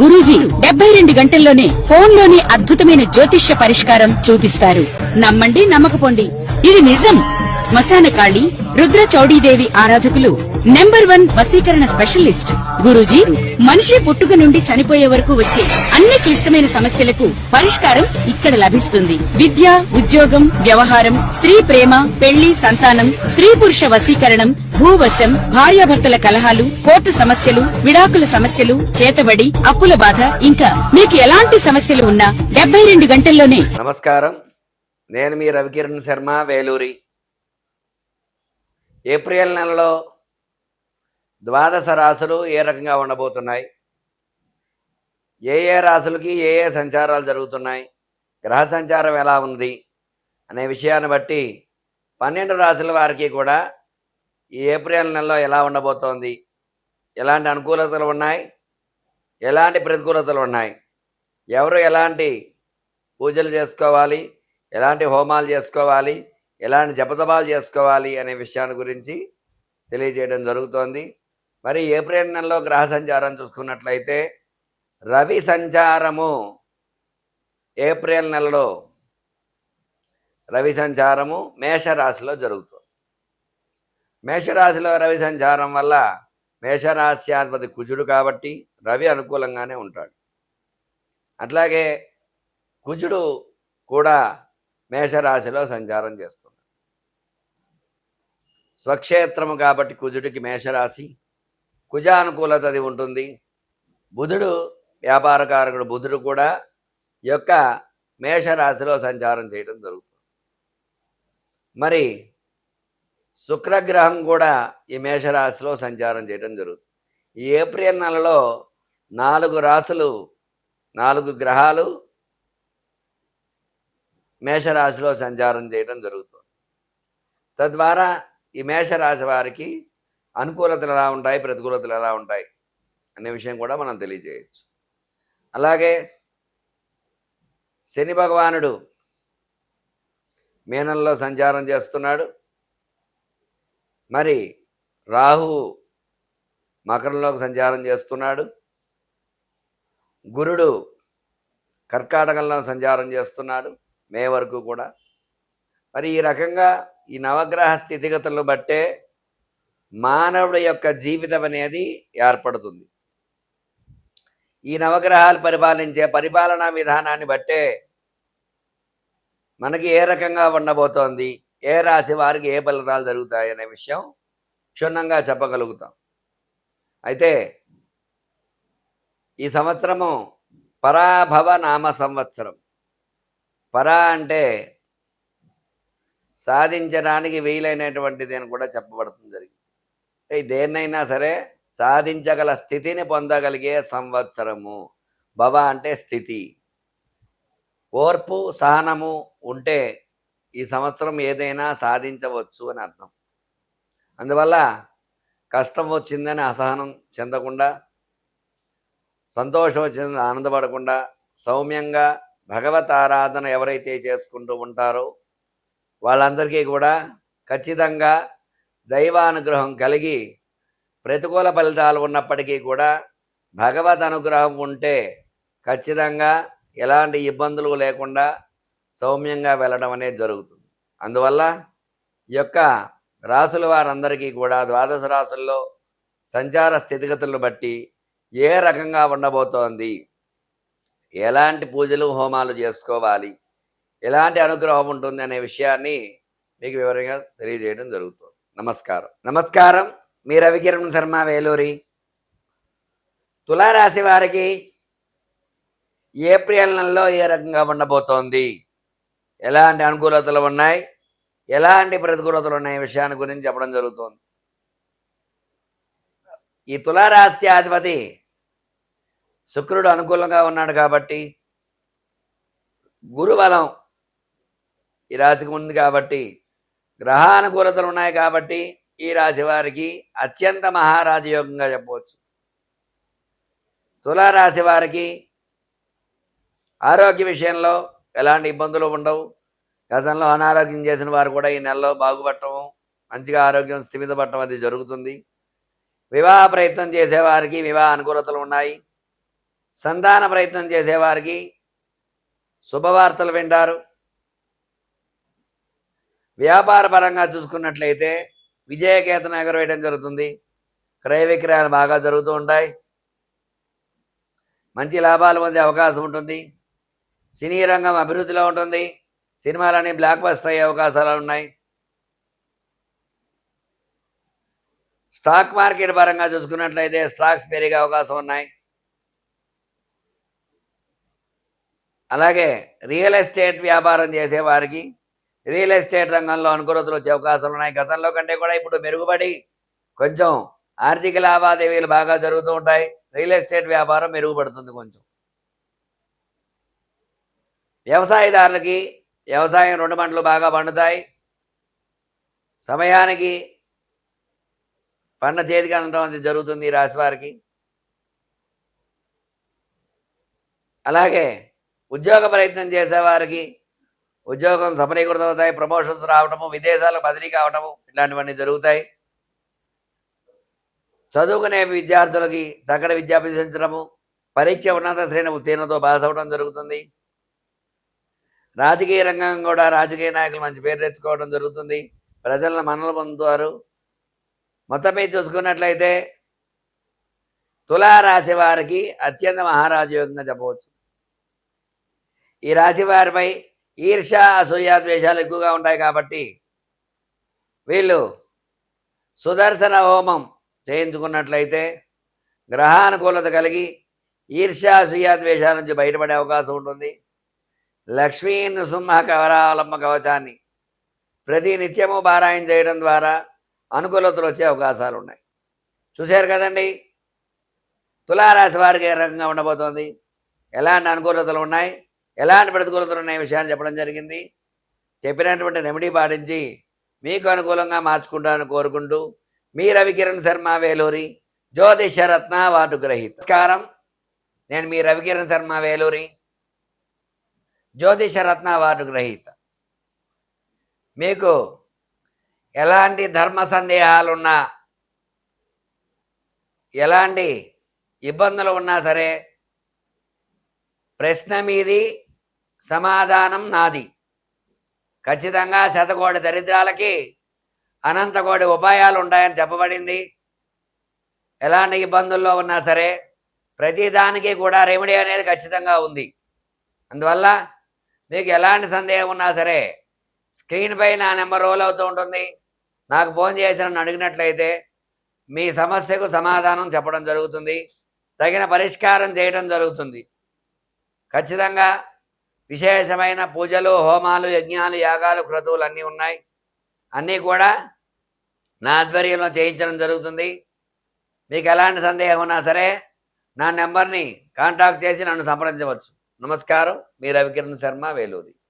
గురూజీ 72 గంటల్లోనే ఫోన్లోని అద్భుతమైన జ్యోతిష్య పరిష్కారం చూపిస్తారు. నమ్మండి, నమ్మకపోండి, ఇది నిజం. శ్మశాన కాళి రుద్ర చౌడీదేవి ఆరాధకులు నంబర్ 1 వశీకరణ స్పెషలిస్ట్ గురూజీ. మనిషి పుట్టుక నుండి చనిపోయే వరకు వచ్చే అన్ని క్లిష్టమైన సమస్యలకు పరిష్కారం ఇక్కడ లభిస్తుంది. విద్య, ఉద్యోగం, వ్యవహారం, స్త్రీ ప్రేమ, పెళ్లి, సంతానం, స్త్రీ పురుష వశీకరణం, భూవశం, భార్యాభర్తల కలహాలు, కోర్టు సమస్యలు, విడాకుల సమస్యలు, చేతబడి, అప్పుల బాధ, ఇంకా మీకు ఎలాంటి సమస్యలు ఉన్నా 72 గంటల్లోనే. నమస్కారం, నేను మీ రవికిరణ్ శర్మ, వేలూరి. ఏప్రిల్ నెలలో ద్వాదశ రాశులు ఏ రకంగా ఉండబోతున్నాయి, ఏ రాశులకి ఏ సంచారాలు జరుగుతున్నాయి, గ్రహ సంచారం ఎలా ఉంది అనే విషయాన్ని బట్టి 12 రాశుల వారికి కూడా ఈ ఏప్రిల్ నెలలో ఎలా ఉండబోతోంది, ఎలాంటి అనుకూలతలు ఉన్నాయి, ఎలాంటి ప్రతికూలతలు ఉన్నాయి, ఎవరు ఎలాంటి పూజలు చేసుకోవాలి, ఎలాంటి హోమాలు చేసుకోవాలి, ఎలాంటి జపతపాలు చేసుకోవాలి అనే విషయాన్ని గురించి తెలియజేయడం జరుగుతోంది. మరి ఏప్రిల్ నెలలో గ్రహ సంచారం చూసుకున్నట్లయితే రవి సంచారము ఏప్రిల్ నెలలో రవి సంచారము మేషరాశిలో జరుగుతుంది. మేషరాశిలో రవి సంచారం వల్ల మేషరాశ్యాధిపతి కుజుడు కాబట్టి రవి అనుకూలంగానే ఉంటాడు. అట్లాగే కుజుడు కూడా మేషరాశిలో సంచారం చేస్తున్నాడు. స్వక్షేత్రము కాబట్టి కుజుడికి మేషరాశి, కుజానుకూలత అది ఉంటుంది. బుధుడు వ్యాపారకారకుడు బుధుడు కూడా ఈ యొక్క మేషరాశిలో సంచారం చేయడం జరుగుతుంది. మరి శుక్రగ్రహం కూడా ఈ మేషరాశిలో సంచారం చేయడం జరుగుతుంది. ఈ ఏప్రిల్ నెలలో 4 రాశులు, 4 గ్రహాలు మేషరాశిలో సంచారం చేయడం జరుగుతుంది. తద్వారా ఈ మేషరాశి వారికి అనుకూలతలు ఎలా ఉంటాయి, ప్రతికూలతలు ఎలా ఉంటాయి అనే విషయం కూడా మనం తెలియజేయచ్చు. అలాగే శని భగవానుడు మీనంలో సంచారం చేస్తున్నాడు. మరి రాహు మకరంలోకి సంచారం చేస్తున్నాడు. గురుడు కర్కాటకంలో సంచారం చేస్తున్నాడు మే వరకు కూడా. మరి ఈ రకంగా ఈ నవగ్రహ స్థితిగతులను బట్టే మానవుడి యొక్క జీవితం అనేది ఏర్పడుతుంది. ఈ నవగ్రహాలు పరిపాలించే పరిపాలనా విధానాన్ని బట్టే మనకి ఏ రకంగా ఉండబోతోంది, ఏ రాశి వారికి ఏ ఫలితాలు జరుగుతాయి అనే విషయం క్షుణ్ణంగా చెప్పగలుగుతాం. అయితే ఈ సంవత్సరము పరాభవ నామ సంవత్సరం. పరా అంటే సాధించడానికి వీలైనటువంటిది అని కూడా చెప్పబడుతుంది జరిగింది. అంటే దేన్నైనా సరే సాధించగల స్థితిని పొందగలిగే సంవత్సరము. భవ అంటే స్థితి, ఓర్పు, సహనము ఉంటే ఈ సంవత్సరం ఏదైనా సాధించవచ్చు అని అర్థం. అందువల్ల కష్టం వచ్చిందని అసహనం చెందకుండా, సంతోషం వచ్చిందని ఆనందపడకుండా, సౌమ్యంగా భగవత్ ఆరాధన ఎవరైతే చేసుకుంటూ ఉంటారో వాళ్ళందరికీ కూడా ఖచ్చితంగా దైవానుగ్రహం కలిగి ప్రతికూల ఫలితాలు ఉన్నప్పటికీ కూడా భగవద్ అనుగ్రహం ఉంటే ఖచ్చితంగా ఎలాంటి ఇబ్బందులు లేకుండా సౌమ్యంగా వెళ్ళడం అనేది జరుగుతుంది. అందువల్ల ఈ యొక్క రాసుల వారందరికీ కూడా ద్వాదశ రాసుల్లో సంచార స్థితిగతులను బట్టి ఏ రకంగా ఉండబోతోంది, ఎలాంటి పూజలు హోమాలు చేసుకోవాలి, ఎలాంటి అనుగ్రహం ఉంటుంది అనే విషయాన్ని మీకు వివరంగా తెలియజేయడం జరుగుతుంది. నమస్కారం, మీ రవికిరణ్ శర్మ, వేలూరి. తులారాశి వారికి ఏప్రిల్ నెలలో ఏ రకంగా ఉండబోతోంది, ఎలాంటి అనుకూలతలు ఉన్నాయి, ఎలాంటి ప్రతికూలతలు ఉన్నాయి విషయాన్ని గురించి చెప్పడం జరుగుతుంది. ఈ తులారాశ్యాధిపతి శుక్రుడు అనుకూలంగా ఉన్నాడు కాబట్టి, గురుబలం ఈ రాశికి ఉంది కాబట్టి, గ్రహానుకూలతలు ఉన్నాయి కాబట్టి ఈ రాశి వారికి అత్యంత మహారాజయోగంగా చెప్పవచ్చు. తులారాశి వారికి ఆరోగ్య విషయంలో ఎలాంటి ఇబ్బందులు ఉండవు. గతంలో అనారోగ్యం చేసిన వారు కూడా ఈ నెలలో బాగుపడటం, మంచిగా ఆరోగ్యం స్థిమితపడటం అది జరుగుతుంది. వివాహ ప్రయత్నం చేసేవారికి వివాహ అనుకూలతలు ఉన్నాయి. సంతాన ప్రయత్నం చేసేవారికి శుభవార్తలు వింటారు. వ్యాపార పరంగా చూసుకున్నట్లయితే విజయకేతనం ఎగరవేయడం జరుగుతుంది. క్రయ విక్రయాలు బాగా జరుగుతూ ఉంటాయి. మంచి లాభాలు పొందే అవకాశం ఉంటుంది. సినీ రంగం అభివృద్ధిలో ఉంటుంది. సినిమాలన్నీ బ్లాక్ బస్టర్ అయ్యే అవకాశాలు ఉన్నాయి. స్టాక్ మార్కెట్ పరంగా చూసుకున్నట్లయితే స్టాక్స్ పెరిగే అవకాశం ఉన్నాయి. అలాగే రియల్ ఎస్టేట్ వ్యాపారం చేసేవారికి రియల్ ఎస్టేట్ రంగంలో అనుకూలతలు వచ్చే అవకాశాలు ఉన్నాయి. గతంలో కంటే కూడా ఇప్పుడు మెరుగుపడి కొంచెం ఆర్థిక లావాదేవీలు బాగా జరుగుతూ ఉంటాయి. రియల్ ఎస్టేట్ వ్యాపారం మెరుగుపడుతుంది కొంచెం. వ్యవసాయదారులకి వ్యవసాయం 2 పంటలు బాగా పండుతాయి. సమయానికి పంట చేతికి అందడం అనేది జరుగుతుంది ఈ రాశి వారికి. అలాగే ఉద్యోగ ప్రయత్నం చేసేవారికి ఉద్యోగం సఫలీకృతం అవుతాయి. ప్రమోషన్స్ రావటము, విదేశాలకు బదిలీ కావటము ఇలాంటివన్నీ జరుగుతాయి. చదువుకునే విద్యార్థులకి చక్కటి విద్య అభ్యసించడము, పరీక్ష ఉన్నత శ్రేణి ఉత్తీర్ణతో పాస్ అవ్వడం జరుగుతుంది. రాజకీయ రంగం కూడా రాజకీయ నాయకులు మంచి పేరు తెచ్చుకోవడం జరుగుతుంది. ప్రజలను మన్నలు పొందుతారు. మొత్తంపై చూసుకున్నట్లయితే తులారాశి వారికి అత్యంత మహారాజు యోగంగా చెప్పవచ్చు. ఈ రాశి వారిపై ఈర్ష, అసూయ, ద్వేషాలు ఎక్కువగా ఉంటాయి కాబట్టి వీళ్ళు సుదర్శన హోమం చేయించుకున్నట్లయితే గ్రహానుకూలత కలిగి ఈర్ష, అసూయ, ద్వేషాల నుంచి బయటపడే అవకాశం ఉంటుంది. లక్ష్మీ నృసింహ కవరావలంబ కవచాన్ని ప్రతి నిత్యము పారాయణ చేయడం ద్వారా అనుకూలతలు వచ్చే అవకాశాలు ఉన్నాయి. చూశారు కదండి, తులారాశి వారికి ఏ రకంగా ఉండబోతోంది, ఎలాంటి అనుకూలతలు ఉన్నాయి, ఎలాంటి ప్రతికూలతలు ఉన్నాయి విషయాన్ని చెప్పడం జరిగింది. చెప్పినటువంటి రెమెడీ పాటించి మీకు అనుకూలంగా మార్చుకుంటానని కోరుకుంటూ మీ రవికిరణ్ శర్మ, వేలూరి జ్యోతిషరత్న వాటుగ్రహీత. నమస్కారం, నేను మీ రవికిరణ్ శర్మ, వేలూరి జ్యోతిషరత్న వాటుగ్రహీత. మీకు ఎలాంటి ధర్మ సందేహాలున్నా, ఎలాంటి ఇబ్బందులు ఉన్నా సరే ప్రశ్న మీది, సమాధానం నాది. ఖచ్చితంగా శతకోటి దరిద్రాలకి అనంతకోటి ఉపాయాలు ఉంటాయని చెప్పబడింది. ఎలాంటి ఇబ్బందుల్లో ఉన్నా సరే ప్రతిదానికి కూడా రెమెడీ అనేది ఖచ్చితంగా ఉంది. అందువల్ల మీకు ఎలాంటి సందేహం ఉన్నా సరే స్క్రీన్పై నా నెంబర్ రోల్ అవుతూ ఉంటుంది. నాకు ఫోన్ చేసి నన్ను అడిగినట్లయితే మీ సమస్యకు సమాధానం చెప్పడం జరుగుతుంది. తగిన పరిష్కారం చేయడం జరుగుతుంది. ఖచ్చితంగా విశేషమైన పూజలు, హోమాలు, యజ్ఞాలు, యాగాలు, క్రతువులు అన్నీ ఉన్నాయి. అన్నీ కూడా నా ఆధ్వర్యంలో చేయించడం జరుగుతుంది. మీకు ఎలాంటి సందేహం ఉన్నా సరే నా నెంబర్ని కాంటాక్ట్ చేసి నన్ను సంప్రదించవచ్చు. నమస్కారం, మీ రవికిరణ్ శర్మ, వేలూరి.